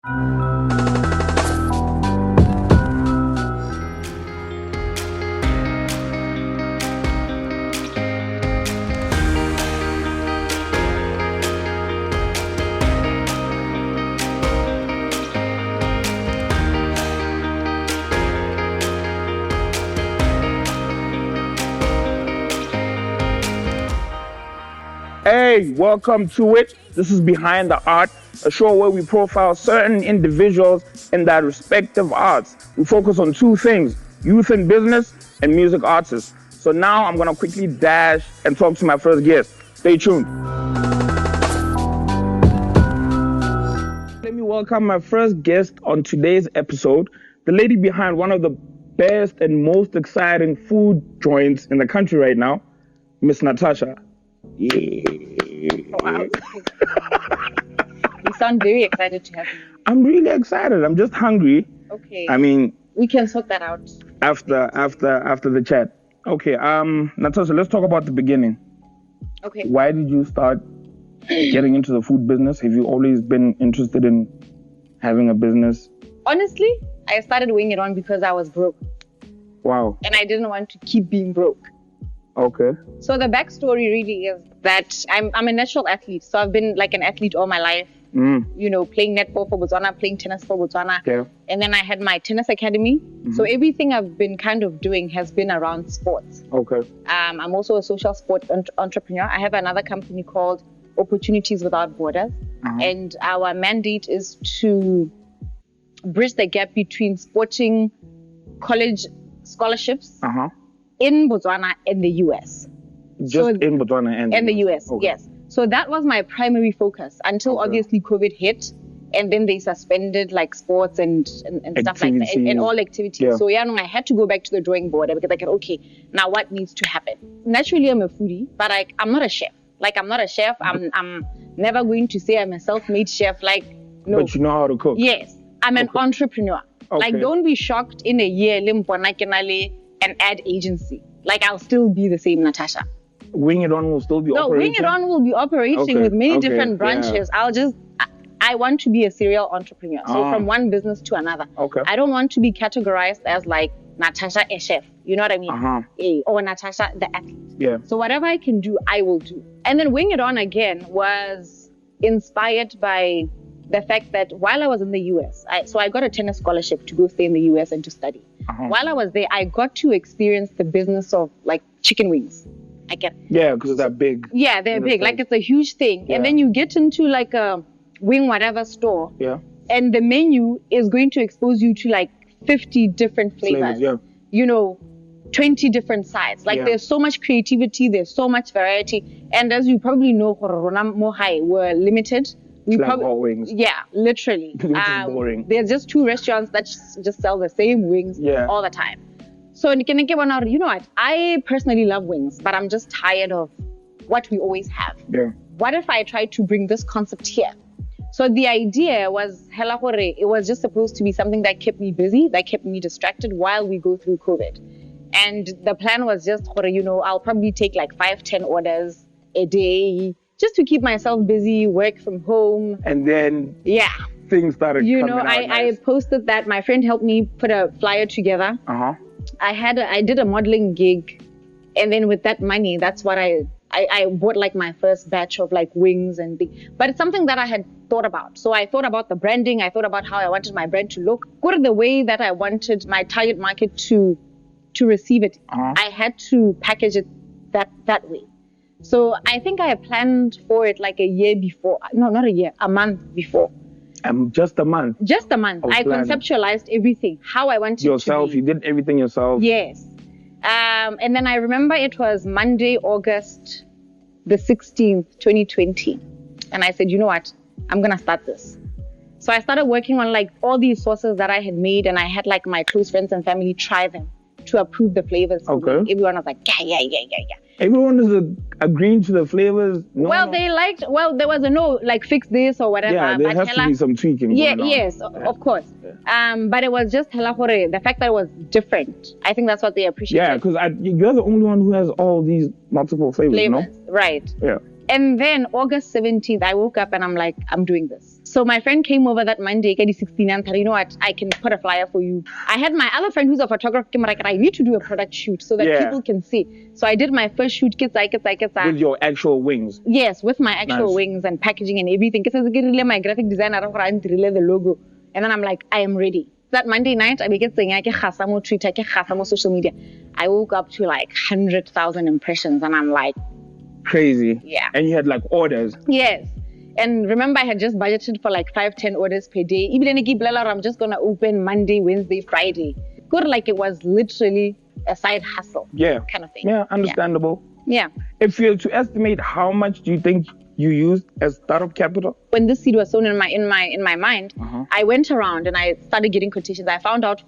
Hey, welcome to it. This is Behind the Art, a show where we profile certain individuals in their respective arts. We focus on two things, youth in business and music artists. So now I'm going to quickly dash and talk to my first guest. Stay tuned. Let me welcome my first guest on today's episode, the lady behind one of the best and most exciting food joints in the country right now, Miss Natasha. Yeah. Wow. You sound very excited to have me. I'm really excited. I'm just hungry. Okay. I mean, we can sort that out after the chat. Okay. Natasha, let's talk about the beginning. Okay. Why did you start getting into the food business? Have you always been interested in having a business? Honestly, I started WingItOn because I was broke. Wow. And I didn't want to keep being broke. Okay. So the backstory really is that I'm a natural athlete. So I've been like an athlete all my life. You know, playing netball for Botswana, playing tennis for Botswana. Yeah. And then I had my tennis academy. So everything I've been kind of doing has been around sports. Okay. I'm also a social sport entrepreneur. I have another company called Opportunities Without Borders. And our mandate is to bridge the gap between sporting college scholarships in Botswana and the US. In Botswana and the US, okay. Yes. So that was my primary focus until obviously COVID hit, and then they suspended like sports and stuff like that, and all activities. Yeah. So I had to go back to the drawing board because I said, okay, now what needs to happen? Naturally, I'm a foodie, but I'm not a chef. Like, I'm not a chef. I'm never going to say I'm a self-made chef. Like, no. But you know how to cook. Yes. I'm an entrepreneur. Okay. Like, don't be shocked in a year, an ad agency. Like, I'll still be the same Natasha. WingItOn will still be operating? No, WingItOn will be operating with many different branches. Yeah. I want to be a serial entrepreneur. So from one business to another. Okay. I don't want to be categorized as like Natasha a chef. You know what I mean? Or Natasha the athlete. Yeah. So whatever I can do, I will do. And then WingItOn again was inspired by the fact that while I was in the US, I got a tennis scholarship to go stay in the US and to study. While I was there, I got to experience the business of like chicken wings. Yeah, because they're big. Yeah, they're big. Like, it's a huge thing. Yeah. And then you get into like a wing whatever store. Yeah. And the menu is going to expose you to like 50 different flavors. Yeah. You know, 20 different sides. Like, there's so much creativity, there's so much variety. And as you probably know, Mohai were limited. Wings. Yeah, literally. Which is boring. There's just 2 restaurants that just sell the same wings all the time. So, you know what? I personally love wings, but I'm just tired of what we always have. Yeah. What if I try to bring this concept here? So the idea was, it was just supposed to be something that kept me busy, that kept me distracted while we go through COVID. And the plan was just, I'll probably take like 5-10 orders a day, just to keep myself busy, work from home. And then things started coming out I posted that. My friend helped me put a flyer together. I did a modeling gig, and then with that money, that's what I bought like my first batch of like wings and things. But it's something that I had thought about. So I thought about the branding. I thought about how I wanted my brand to look. What the way that I wanted my target market to receive it. I had to package it that way. So I think I planned for it like a year before. No, not a year, a month before. Just a month? Just a month. I conceptualized everything, how I wanted yourself, to be. You did everything yourself? Yes. And then I remember it was Monday, August the 16th, 2020. And I said, you know what? I'm going to start this. So I started working on like all these sauces that I had made, and I had like my close friends and family try them to approve the flavors. Okay. Everyone was like, yeah. Everyone is agreeing to the flavors? They liked, there was a no, like fix this or whatever. Yeah, there has to be some tweaking going on. Yes, of course. Yeah. But it was just the fact that it was different. I think that's what they appreciated. Yeah, because you're the only one who has all these multiple flavors, no? Right. Yeah. And then August 17th, I woke up and I'm like, I'm doing this. So my friend came over that Monday, 16, and said, you know what, I can put a flyer for you. I had my other friend who's a photographer, came like, I need to do a product shoot so that people can see. So I did my first shoot, with your actual wings. Yes, with my actual wings and packaging and everything. Because my graphic designer, the logo. And then I'm like, I am ready. That Monday night, I began saying, I social media. I woke up to like 100,000 impressions and I'm like, crazy. Yeah. And you had like orders. Yes. And remember, I had just budgeted for like 5-10 orders per day. I'm just going to open Monday, Wednesday, Friday. Good, like it was literally a side hustle. Yeah. Kind of thing. Yeah, understandable. Yeah. If you were to estimate, how much do you think you used as startup capital? When this seed was sown in my mind, I went around and I started getting quotations. I found out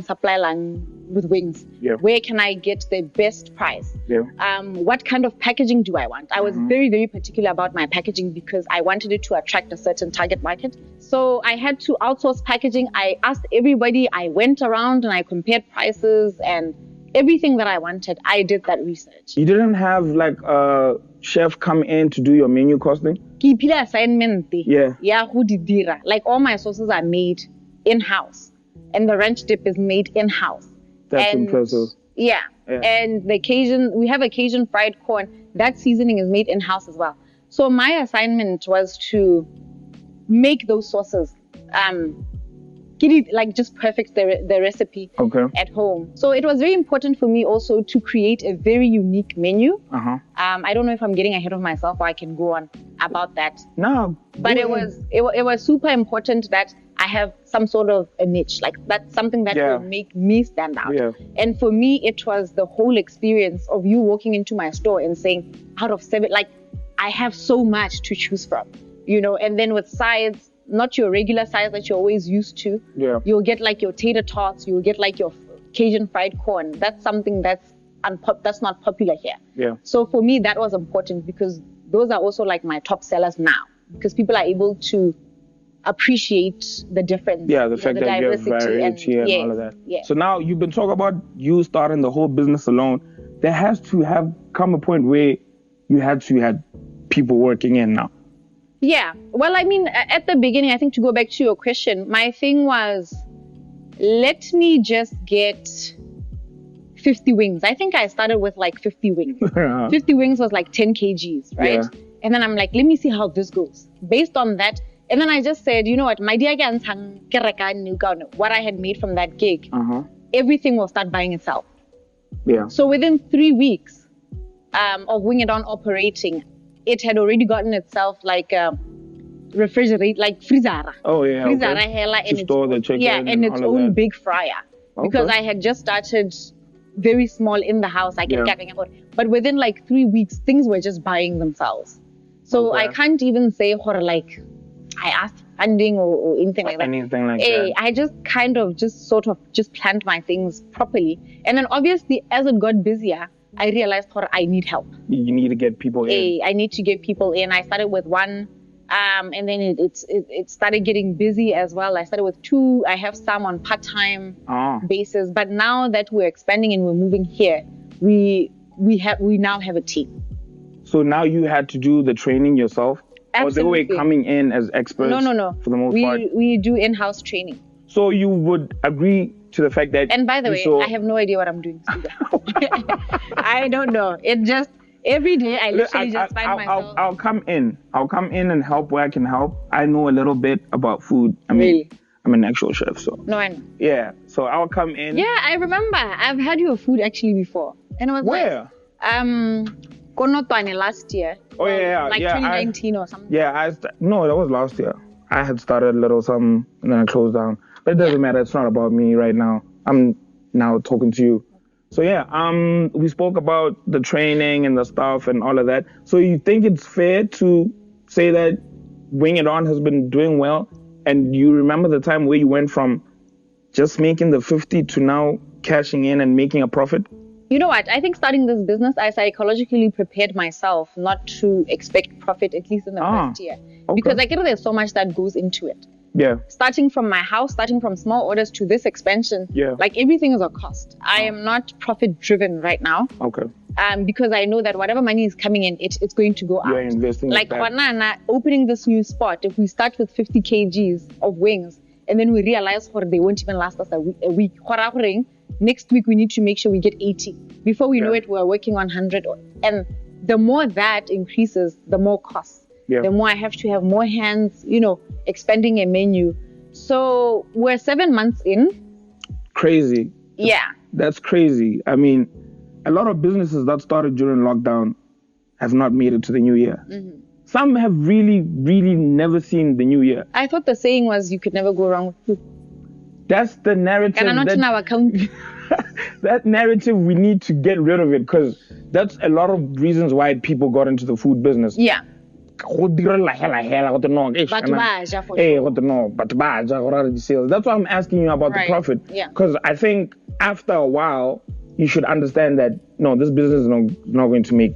supply line with wings. Yeah. Where can I get the best price? Yeah. What kind of packaging do I want? I was very, very particular about my packaging because I wanted it to attract a certain target market. So I had to outsource packaging. I asked everybody. I went around and I compared prices and everything that I wanted. I did that research. You didn't have like a chef come in to do your menu costing? Yeah. Like all my sauces are made in-house and the ranch dip is made in-house. That's impressive. Yeah. And we have a Cajun fried corn. That seasoning is made in-house as well. So my assignment was to make those sauces, get it like just perfect the recipe at home. So it was very important for me also to create a very unique menu. I don't know if I'm getting ahead of myself or I can go on about that. No. But it was super important that I have some sort of a niche, like that's something that will make me stand out. Yeah. And for me, it was the whole experience of you walking into my store and saying, out of 7, like I have so much to choose from, you know, and then with sides, not your regular sides that you're always used to. Yeah. You'll get like your tater tots, you'll get like your Cajun fried corn. That's something that's not popular here. Yeah. So for me, that was important because those are also like my top sellers now because people are able to appreciate the difference. Yeah, the fact that you have variety and all of that. Yeah. So now you've been talking about you starting the whole business alone. There has to have come a point where you had people working in now. Yeah. Well, I mean, at the beginning, I think to go back to your question, my thing was, let me just get 50 wings. I think I started with like 50 wings. 50 wings was like 10 kgs, right? Yeah. And then I'm like, let me see how this goes. Based on that, and then I just said, you know what, what I had made from that gig, everything will start buying itself. Yeah. So within 3 weeks of WingItOn operating, it had already gotten itself like a refrigerator, like freezer. Oh yeah. Freezer to store the chicken. Yeah, and its own big fryer. Because I had just started very small in the house. But within like 3 weeks, things were just buying themselves. So I can't even say like I asked funding or anything like that. Anything like that. I just kind of just planned my things properly. And then obviously as it got busier, I realized I need help. You need to get people in. I need to get people in. I started with one, and then it started getting busy as well. I started with 2. I have some on part-time basis. But now that we're expanding and we're moving here, we now have a team. So now you had to do the training yourself? Absolutely. Or they were coming in as experts? No. For the most part? We do in-house training. So you would agree to the fact that... And by the way, I have no idea what I'm doing. I don't know. It just, every day I literally find myself... I'll come in. I'll come in and help where I can help. I know a little bit about food. I mean, really? I'm an actual chef, so... No, I know. Yeah, so I'll come in. Yeah, I remember. I've had your food actually before. And it was where? Konotwane last year. Oh, yeah. Like 2019 or something. Yeah, no, that was last year. I had started a little something and then I closed down. But it doesn't matter. It's not about me right now. I'm now talking to you. So yeah, we spoke about the training and the stuff and all of that. So you think it's fair to say that WingItOn has been doing well? And you remember the time where you went from just making the 50 to now cashing in and making a profit? You know what? I think starting this business, I psychologically prepared myself not to expect profit, at least in the first year. Okay. Because I get there's so much that goes into it. Yeah. Starting from my house, starting from small orders to this expansion, like everything is a cost. I am not profit driven right now. Okay. because I know that whatever money is coming in, it's going to go out. You're investing like opening this new spot. If we start with 50 kgs of wings, and then we realize they won't even last us a week. Next week we need to make sure we get 80. Before we know it, we're working on 100. And the more that increases, the more costs. The more I have to have more hands, expanding a menu. So we're 7 months in. Crazy. Yeah. That's crazy. I mean, a lot of businesses that started during lockdown have not made it to the new year. Mm-hmm. Some have really, really never seen the new year. I thought the saying was you could never go wrong with food. That's the narrative. And I'm not in our account. That narrative, we need to get rid of it, because that's a lot of reasons why people got into the food business. Yeah. That's why I'm asking you about the profit. Yeah. Because I think after a while, you should understand that, no, this business is not going to make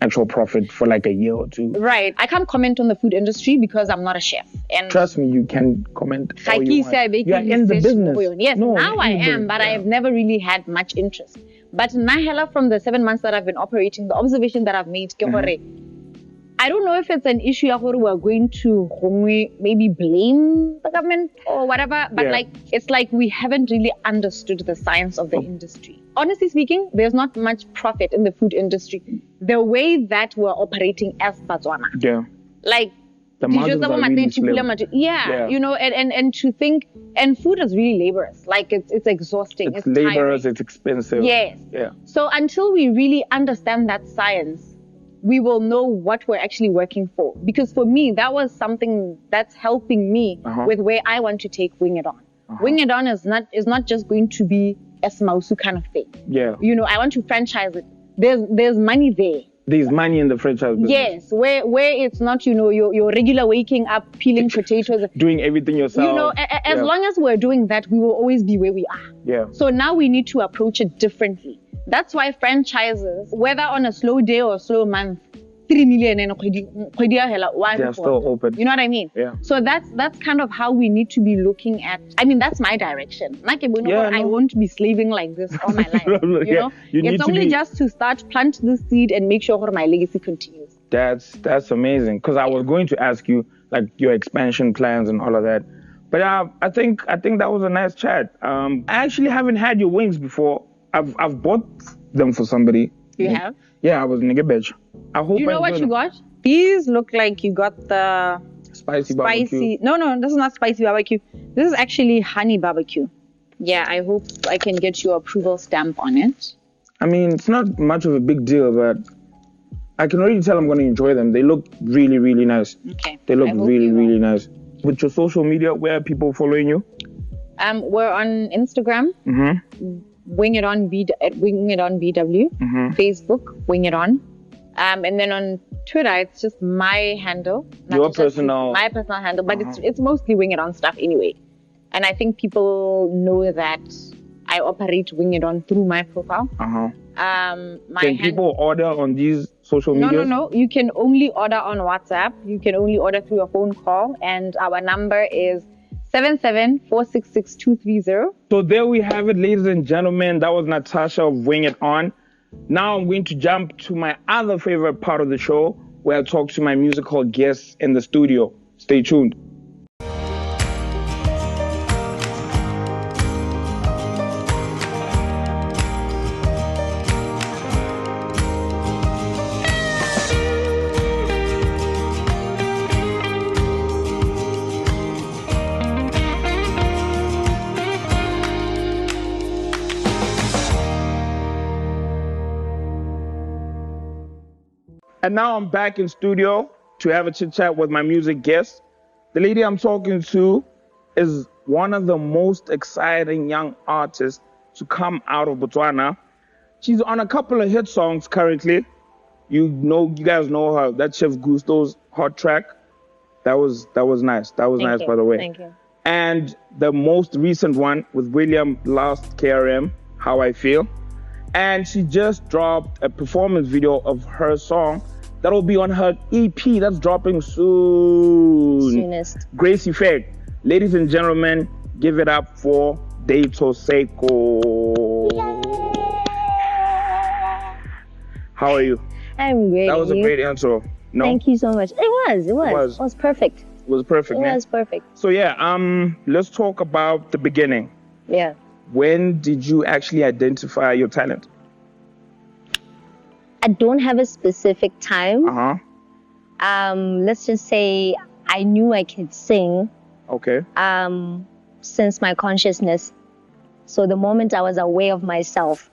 actual profit for like a year or two. Right. I can't comment on the food industry because I'm not a chef. And trust me, you can comment all you want. You are in the business. Yes, no, now I am, but I have never really had much interest. But Nahela, from the 7 months that I've been operating, the observation that I've made, I don't know if it's an issue we're going to maybe blame the government or whatever, but it's like we haven't really understood the science of the industry. Honestly speaking, there's not much profit in the food industry. The way that we're operating as Botswana. Yeah. Like, the margins are really slim. And to think, and food is really laborious. Like, it's exhausting. It's laborious, it's expensive. Yes. Yeah. So until we really understand that science, we will know what we're actually working for. Because for me, that was something that's helping me with where I want to take WingItOn. WingItOn is not just going to be a Smausu kind of thing. Yeah. I want to franchise it. There's money there. There's money in the franchise business. Yes, where it's not, your regular waking up, peeling potatoes. Doing everything yourself. As long as we're doing that, we will always be where we are. Yeah. So now we need to approach it differently. That's why franchises, whether on a slow day or a slow month, 3 million and they're still open. You know what I mean? Yeah. So that's kind of how we need to be looking at. I mean, that's my direction. I won't be slaving like this all my life. It's only just to plant the seed and make sure my legacy continues. That's amazing. Because I was going to ask you like your expansion plans and all of that. But I think that was a nice chat. I actually haven't had your wings before. I've bought them for somebody. You have? Yeah, I was in a bitch. I hope. You know what you got? These look like you got the spicy barbecue. No, this is not spicy barbecue. This is actually honey barbecue. Yeah, I hope I can get your approval stamp on it. I mean, it's not much of a big deal, but I can already tell I'm going to enjoy them. They look really, really nice. Okay. They look really, really nice. With your social media, where are people following you? We're on Instagram. WingItOn at WingItOn BW, Facebook, WingItOn. And then on Twitter, it's just my handle. My personal handle, but it's mostly WingItOn stuff anyway. And I think people know that I operate WingItOn through my profile. Can people order on these social media? No. You can only order on WhatsApp. You can only order through a phone call. And our number is 77466230. So there we have it, ladies and gentlemen. That was Natasha of WingItOn. Now I'm going to jump to my other favorite part of the show, where I talk to my musical guests in the studio. Stay tuned. And now I'm back in studio to have a chit chat with my music guest. The lady I'm talking to is one of the most exciting young artists to come out of Botswana. She's on a couple of hit songs currently. You guys know her. That Chef Gusto's hot track. That was nice. That was nice, by the way. Thank you. And the most recent one with William Last KRM, How I Feel. And she just dropped a performance video of her song that'll be on her EP that's dropping soon. Soonest. Grace Effect. Ladies and gentlemen, give it up for Dato Seiko. How are you? I'm great. That was a great intro. No? Thank you so much. It was perfect. It was perfect, man. It was perfect. So yeah, let's talk about the beginning. Yeah. When did you actually identify your talent? I don't have a specific time. Let's just say I knew I could sing. Okay. Since my consciousness. So the moment I was aware of myself.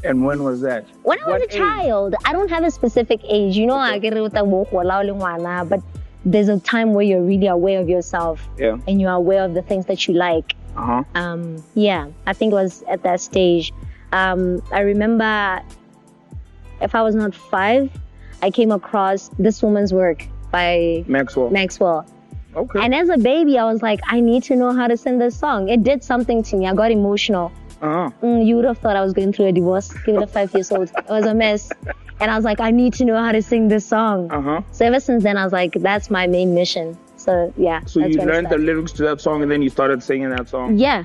And when was that? When I was a child. I don't have a specific age. You know, okay. But there's a time where you're really aware of yourself. Yeah. And you're aware of the things that you like. Yeah, I think it was at that stage. I remember, if I was not 5, I came across this woman's work by Maxwell. Okay. And as a baby, I was like, I need to know how to sing this song. It did something to me. I got emotional. You would have thought I was going through a divorce. Give it a 5 years old. It was a mess. And I was like, I need to know how to sing this song. So ever since then, I was like, that's my main mission. So yeah. So you learned the lyrics to that song and then you started singing that song? Yeah.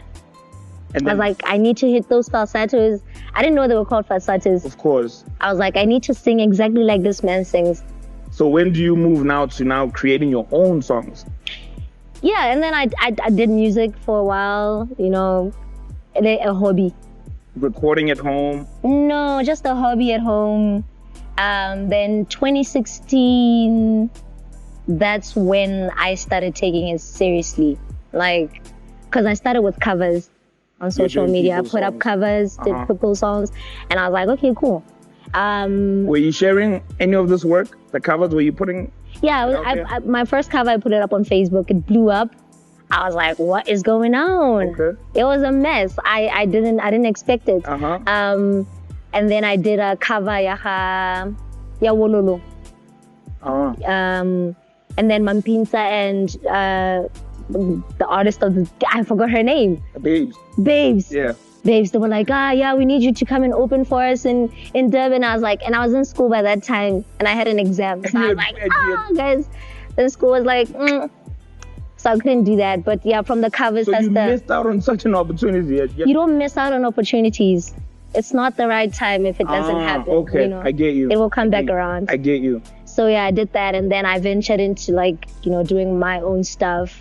And I was like, I need to hit those falsettos. I didn't know they were called falsettos. Of course. I was like, I need to sing exactly like this man sings. So when do you move now to creating your own songs? Yeah, and then I did music for a while, you know, a hobby. Recording at home? No, just a hobby at home. Then 2016, that's when I started taking it seriously. Like, because I started with covers on social media. I put up covers, did people songs, and I was like, okay, cool. Were you sharing any of this work? The covers, were you putting? Yeah, my first cover, I put it up on Facebook. It blew up. I was like, what is going on? Okay. It was a mess. I didn't expect it. And then I did a cover, ya Wololo. And then Mampinsa and the artist of I forgot her name. Babes. Yeah. Babes, they were like, yeah, we need you to come and open for us in Durban. I was like, and I was in school by that time and I had an exam. So I was like, guys. Then school was like, So I couldn't do that. But yeah, from the covers, so you missed out on such an opportunity. You don't miss out on opportunities. It's not the right time if it doesn't happen. Okay, you know? I get you. It will come back around. I get you. So yeah, I did that, and then I ventured into doing my own stuff.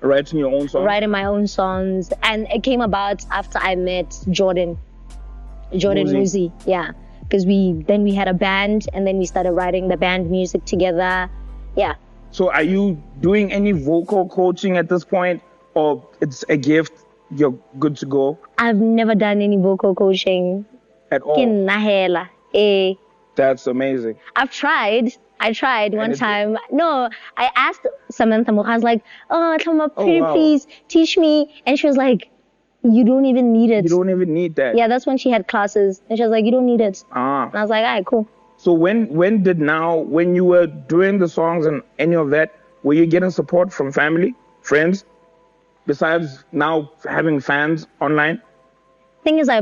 Writing your own songs? Writing my own songs. And it came about after I met Jordan Muzi. Yeah. Because we had a band, and then we started writing the band music together. Yeah. So are you doing any vocal coaching at this point, or it's a gift, you're good to go? I've never done any vocal coaching. At all? That's amazing. I tried one time. No, I asked Samantha Mook, I was like, please teach me. And she was like, you don't even need it. You don't even need that. Yeah, that's when she had classes. And she was like, you don't need it. And I was like, all right, cool. So when you were doing the songs and any of that, were you getting support from family, friends, besides now having fans online? Thing is, I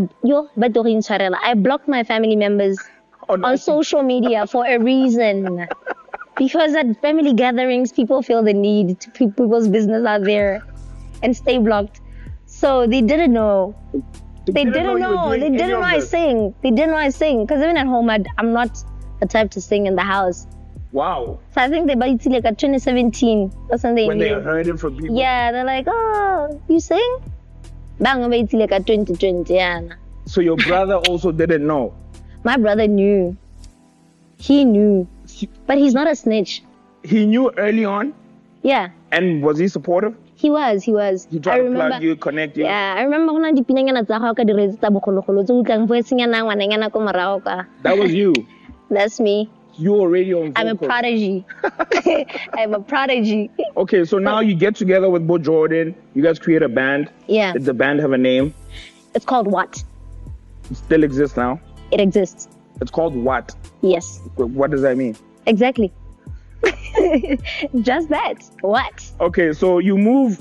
blocked my family members on social media for a reason. Because at family gatherings, people feel the need to keep people's business out there and stay blocked. So they didn't know. They didn't know I sing. They didn't know I sing. Because even at home, I'm not the type to sing in the house. Wow. So I think they by 2017. That's when they heard it from people. Yeah, they're like, oh, you sing? Bang, 2020. Yeah. So your brother also didn't know? My brother knew. He knew. But he's not a snitch. He knew early on? Yeah. And was he supportive? He was. He tried to plug you, connect you? Yeah, I remember when I did That was you? That's me. You already on vocals. I'm a prodigy. I'm a prodigy. Okay, so now you get together with Bo Jordan. You guys create a band. Yeah. Did the band have a name? It's called What? It still exists now? It exists. It's called What? Yes. What does that mean? Exactly. Just that. What? Okay, so you move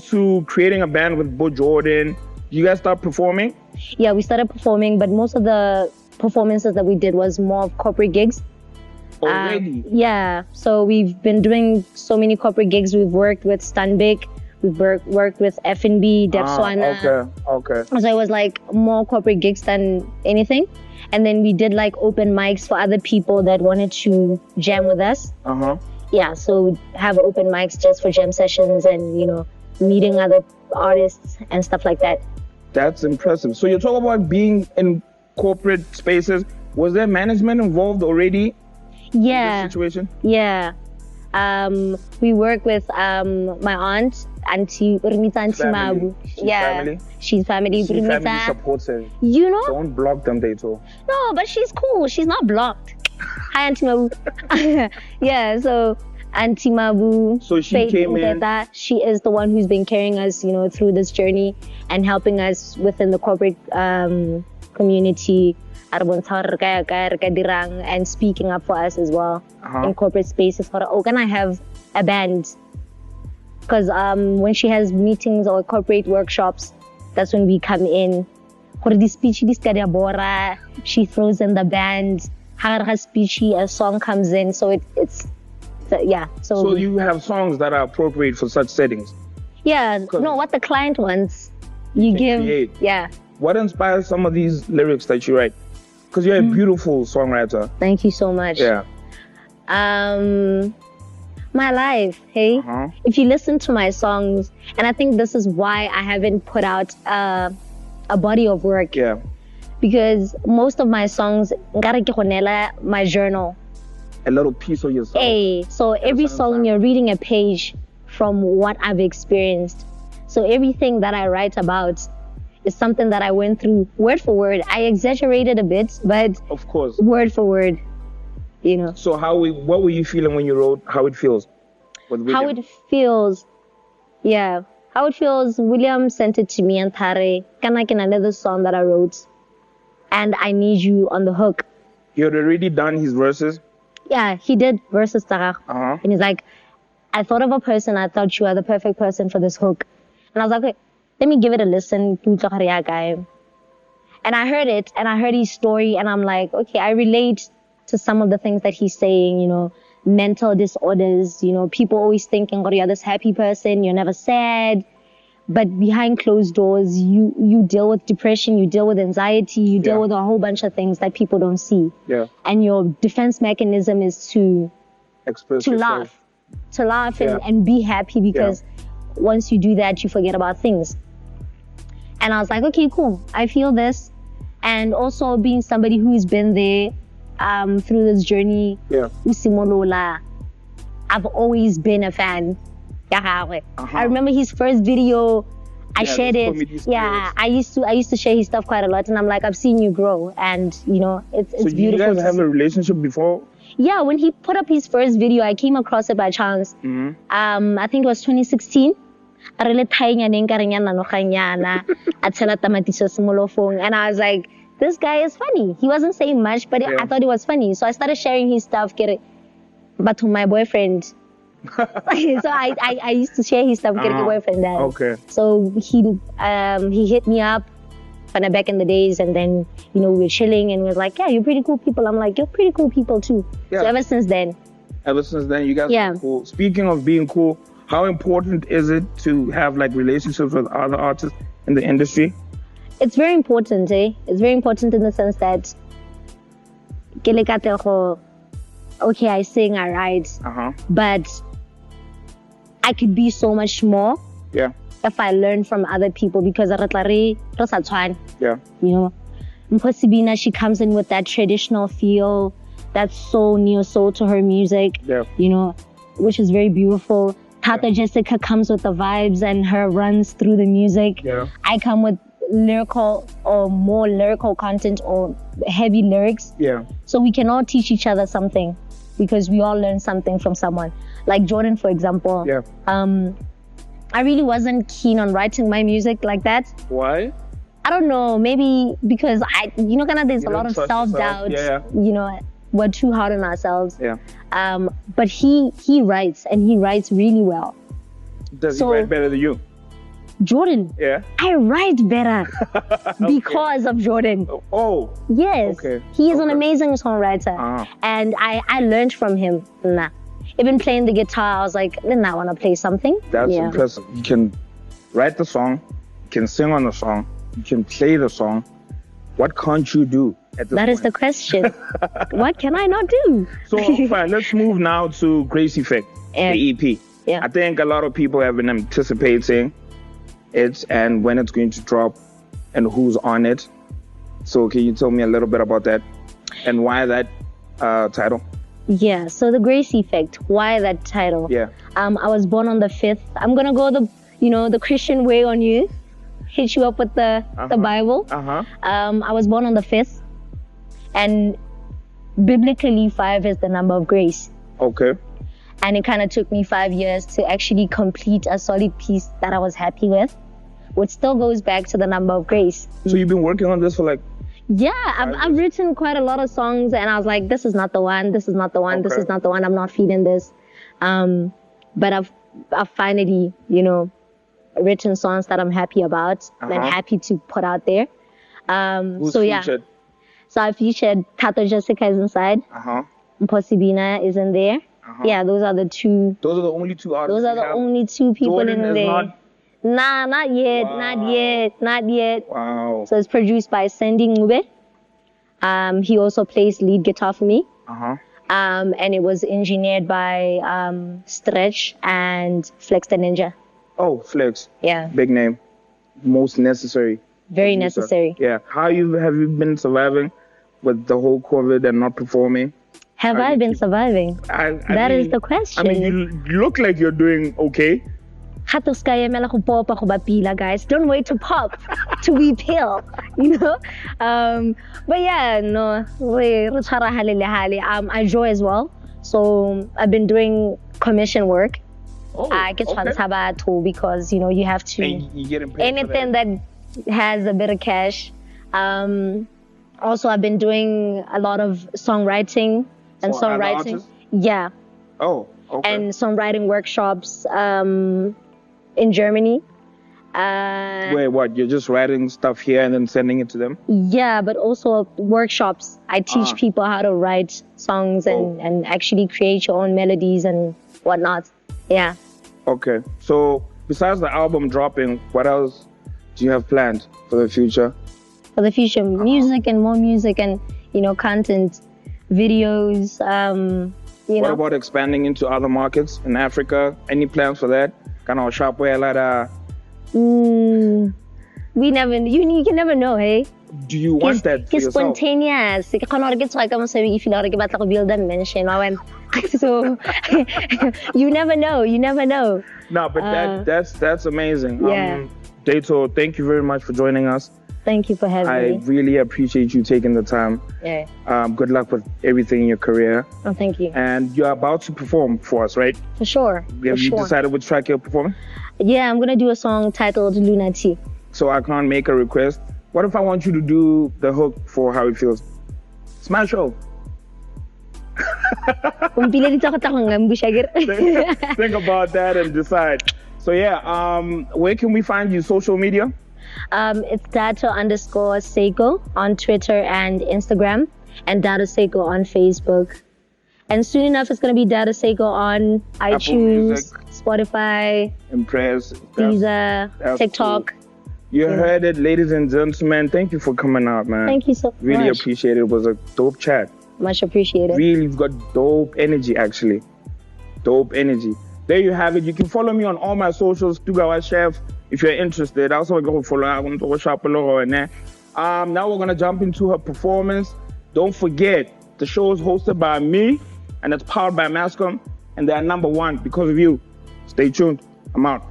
to creating a band with Bo Jordan. You guys start performing? Yeah, we started performing, but most of the performances that we did was more of corporate gigs. Already? Yeah, so we've been doing so many corporate gigs. We've worked with Stanbic, We've worked with F&B, Depswana. Okay. So it was like more corporate gigs than anything. And then we did like open mics for other people that wanted to jam with us. Yeah, so we have open mics just for jam sessions and, you know, meeting other artists and stuff like that. That's impressive. So you talk about being in corporate spaces. Was there management involved already in this situation? Yeah. We work with my aunt, Auntie Mabu. Family? She's family. She's family supportive. You know? Don't block them, Dato. No, but she's cool. She's not blocked. Hi, Auntie Mabu. Yeah, so Auntie Mabu. So she came in. She is the one who's been carrying us, you know, through this journey and helping us within the corporate community and speaking up for us as well in corporate spaces. Oh, can I have a band? Because when she has meetings or corporate workshops, that's when we come in. She throws in the band. Her speech, a song comes in. So it's yeah. So you have songs that are appropriate for such settings? Yeah. No, what the client wants, you give. Create. Yeah. What inspires some of these lyrics that you write? Because you're a beautiful songwriter. Thank you so much. Yeah. My life, hey? If you listen to my songs, and I think this is why I haven't put out a body of work. Yeah. Because most of my songs, my journal. A little piece of yourself. Hey, so every song you're reading a page from what I've experienced. So everything that I write about is something that I went through word for word. I exaggerated a bit, but of course, word for word, you know. So what were you feeling when you wrote How It Feels with William? How It Feels, yeah. How It Feels, William sent it to me and Tare. Another song that I wrote. And I Need You on the hook. You had already done his verses? Yeah, he did verses, and he's like, I thought of a person, I thought you are the perfect person for this hook. And I was like, okay, let me give it a listen. And I heard it, and I heard his story, and I'm like, okay, I relate to some of the things that he's saying, you know, mental disorders, you know, people always thinking, oh, you're this happy person, you're never sad. But behind closed doors, you deal with depression, you deal with anxiety, you deal with a whole bunch of things that people don't see. Yeah. And your defense mechanism is to laugh. To laugh and be happy, because once you do that, you forget about things. And I was like, okay, cool. I feel this. And also being somebody who's been there through this journey, I've always been a fan. I remember his first video. I shared it. Yeah, I used to share his stuff quite a lot, and I'm like, I've seen you grow, and you know, it's beautiful. So you guys have a relationship before? Yeah, when he put up his first video, I came across it by chance. I think it was 2016. And I was like, this guy is funny. He wasn't saying much, but I thought it was funny. So I started sharing his stuff, but to my boyfriend. So I used to share his stuff, getting a boyfriend then. Okay. So he hit me up back in the days, and then, you know, we were chilling and we were like, yeah, you're pretty cool people. I'm like, you're pretty cool people too. Yeah. So ever since then, you guys are cool. Speaking of being cool, how important is it to have like relationships with other artists in the industry? It's very important, It's very important in the sense that okay, I sing, I write, but I could be so much more if I learn from other people, because you know, Mposibina, she comes in with that traditional feel that's so neo soul to her music, you know, which is very beautiful. Tata Jessica comes with the vibes and her runs through the music. I come with lyrical or more lyrical content or heavy lyrics. So we can all teach each other something, because we all learn something from someone. Like Jordan, for example. I really wasn't keen on writing my music like that. Why? I don't know. Maybe because there's a lot of self-doubt. You know, we're too hard on ourselves. But he writes, and he writes really well. Does he write better than you? Jordan. I write better because of Jordan. Oh. Yes. Okay. He is an amazing songwriter. And I learned from him. even playing the guitar, I was like, then I want to play something. That's impressive. You can write the song, you can sing on the song, you can play the song. What can't you do at this point? That is the question. What can I not do? So fine, let's move now to Grace Effect, the EP. Yeah. I think a lot of people have been anticipating it and when it's going to drop and who's on it. So can you tell me a little bit about that and why that title? Yeah, so the Grace Effect, why that title? Yeah. I was born on the 5th. I'm gonna go the Christian way on you. Hit you up with the Bible. I was born on the 5th, and biblically 5 is the number of grace. Okay. And it kind of took me 5 years to actually complete a solid piece that I was happy with, which still goes back to the number of grace. So you've been working on this for like? Yeah, I've written quite a lot of songs, and I was like, this is not the one, this is not the one, this is not the one, I'm not feeling this. But I've finally, written songs that I'm happy about and happy to put out there. Who's featured? So I featured Dato Jessica is inside. Mposibina is in there. Yeah, those are the two. Those are the only two artists. Those are the only two people Jordan in there. Not... Nah, not yet, Wow. not yet. Wow. So it's produced by Sandy Ngube. He also plays lead guitar for me. And it was engineered by Stretch and Flex the Ninja. Oh, Flex. Yeah. Big name. Most necessary. Very necessary. Yeah. How have you been surviving with the whole COVID and not performing? Have I been surviving? That is the question. I mean, you look like you're doing okay. Guys, don't wait to pop to be pale, But yeah, no, I draw as well. So I've been doing commission work. I get too because you have to you get anything that has a bit of cash. Also, I've been doing a lot of songwriting and songwriting. Yeah. Oh, okay. And songwriting workshops in Germany. Wait, what? You're just writing stuff here and then sending it to them? Yeah, but also workshops. I teach people how to write songs and actually create your own melodies and whatnot. Yeah. Okay. So besides the album dropping, what else do you have planned for the future? For the future, music and more music and, content, videos, What about expanding into other markets in Africa? Any plans for that? Kind of shop where like we never, you can never know, hey? Do you want that for yourself? Spontaneous. So, you never know. No, but that's amazing. Yeah. Dato, thank you very much for joining us. Thank you for having me. I really appreciate you taking the time. Yeah. Good luck with everything in your career. Oh, thank you. And you're about to perform for us, right? For sure. Have you decided which track you're performing? Yeah, I'm going to do a song titled Lunatic. So I can't make a request. What if I want you to do the hook for How It Feels? It's my show. Think about that and decide. So yeah, where can we find you? Social media? It's Dato_Seiko on Twitter and Instagram, and Dato Seiko on Facebook. And soon enough, it's going to be Dato Seiko on iTunes, Spotify, Impress, Deezer, TikTok. Cool. You heard it, ladies and gentlemen. Thank you for coming out, man. Thank you so much. Really appreciate it. It was a dope chat. Much appreciated. Really, you've got dope energy, actually. Dope energy. There you have it. You can follow me on all my socials, Stuga Chef, if you're interested. Also, go follow. Now we're gonna jump into her performance. Don't forget, the show is hosted by me, and it's powered by Mascom, and they're #1 because of you. Stay tuned. I'm out.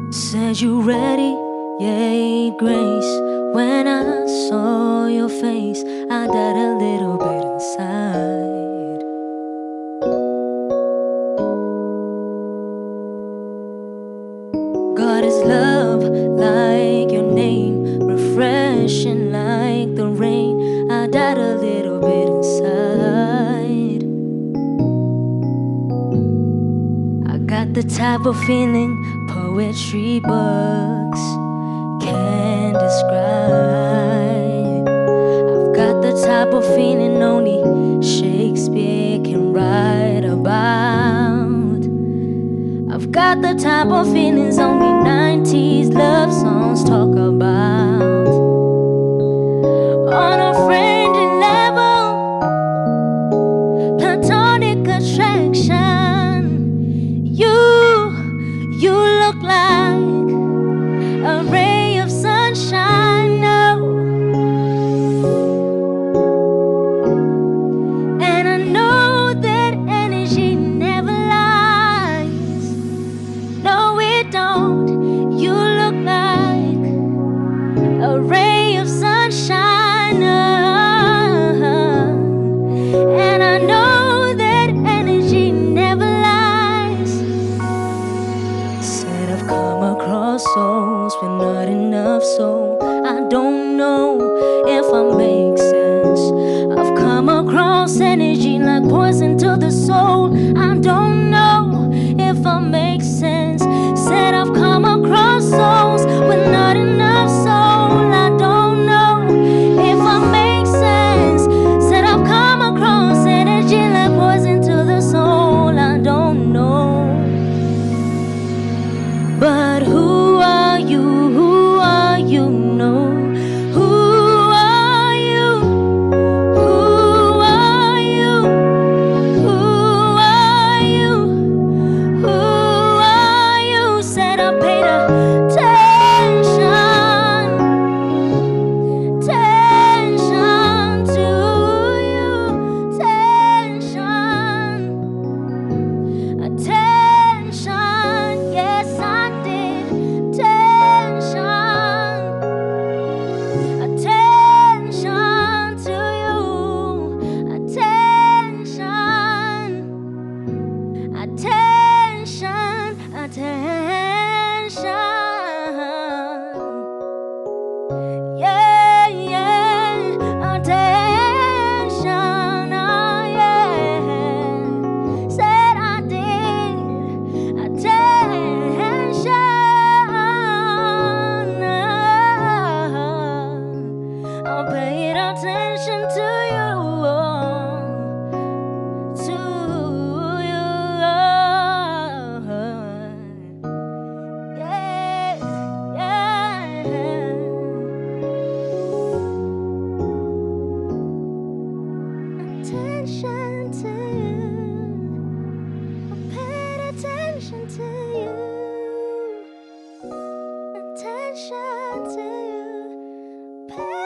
Said you ready, yeah, grace. When I saw your face, I died a little bit inside. God is love, like your name, refreshing like the rain. I died a little bit inside. I got the type of feeling poetry books can't describe. I've got the type of feeling only Shakespeare can write about. I've got the type of feelings only 90s love songs talk about. On a friendly level, platonic attraction. You look like a ray of sunshine, no. And I know that energy never lies. No, it don't. You look like a ray of sunshine, and I know that energy never lies. Said I've come across souls with not enough soul. I don't know if I make sense. I've come across energy like poison to the soul. I don't know if I make sense. Said I've come across souls with not enough soul. I don't know if I make sense. Said I've come across energy like poison to the soul. I don't know. But who are you? Who are you? No. Who are you? Who are you? Who are you? Who are you? Said I paid attention to you. Attention, yes I did. Attention to you. Attention. Yeah, attention, oh yeah. Said I did. Attention, I'll pay attention to you. To you, yeah, attention to you. I paid attention to you. Attention to you.